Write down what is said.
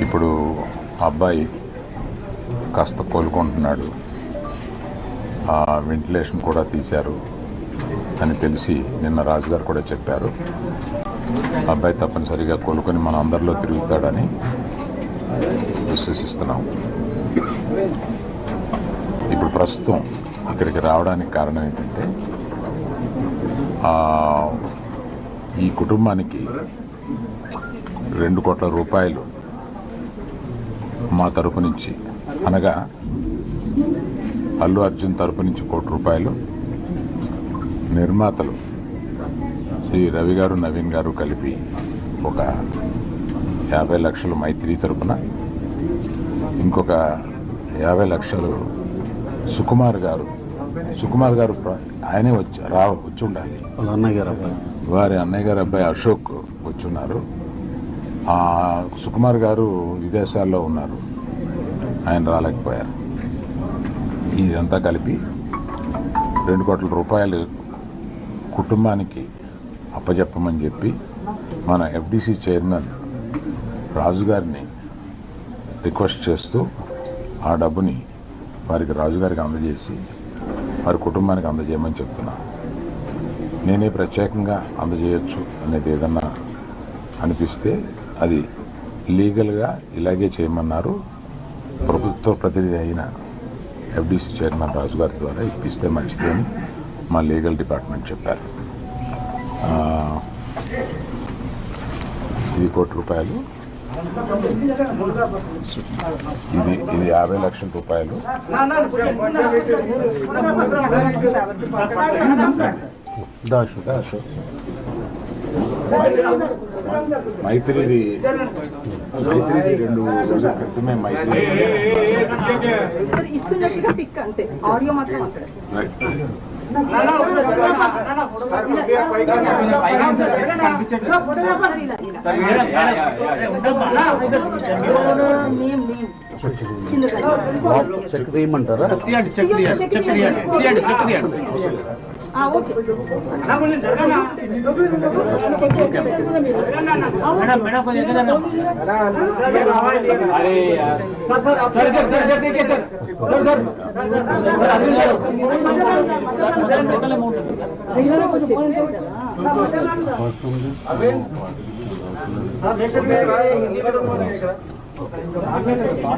ఇప్పుడు అబ్బాయి కాస్త కోలుకుంటున్నాడు, వెంటిలేషన్ కూడా తీశారు అని తెలిసి నిన్న రాజుగారు కూడా చెప్పారు. అబ్బాయి తప్పనిసరిగా కోలుకొని మన అందరిలో తిరుగుతాడని విశ్వసిస్తున్నాం. ఇప్పుడు ప్రస్తుతం ఇక్కడికి రావడానికి కారణం ఏంటంటే ఈ కుటుంబానికి 2 కోట్ల రూపాయలు మా తరపు నుంచి, అనగా అల్లు అర్జున్ తరపు నుంచి 1 కోటి రూపాయలు, నిర్మాతలు శ్రీ రవి గారు నవీన్ గారు కలిపి ఒక 50 లక్షలు మైత్రి తరపున, ఇంకొక 50 లక్షలు సుకుమార్ గారు ఆయనే వచ్చి ఉండాలి, వారి అన్నయ్య గారు అబ్బాయి అశోక్ వచ్చున్నారు. సుకుమార్ గారు విదేశాల్లో ఉన్నారు, ఆయన రాలేకపోయారు. ఇదంతా కలిపి 2 కోట్ల రూపాయలు కుటుంబానికి అప్పచెప్పమని చెప్పి మన ఎఫ్డిసి చైర్మన్ రాజు గారిని రిక్వెస్ట్ చేస్తూ ఆ డబ్బుని వారికి రాజుగారికి అందజేసి వారి కుటుంబానికి అందజేయమని చెప్తున్నాను. నేనే ప్రత్యేకంగా అందజేయచ్చు అనేది ఏదన్నా అనిపిస్తే అది లీగల్గా ఇలాగే చేయమన్నారు. ప్రభుత్వ ప్రతినిధి అయిన ఎఫ్డిసి చైర్మన్ రాజుగారి ద్వారా ఇప్పిస్తే మంచిది అని మా లీగల్ డిపార్ట్మెంట్ చెప్పారు. 1 కోటి రూపాయలు, ఇది 50 లక్షల రూపాయలు. మైత్రిది 2 రోజుల క్రితమే మైత్రి చెక్ తీయమంటారా?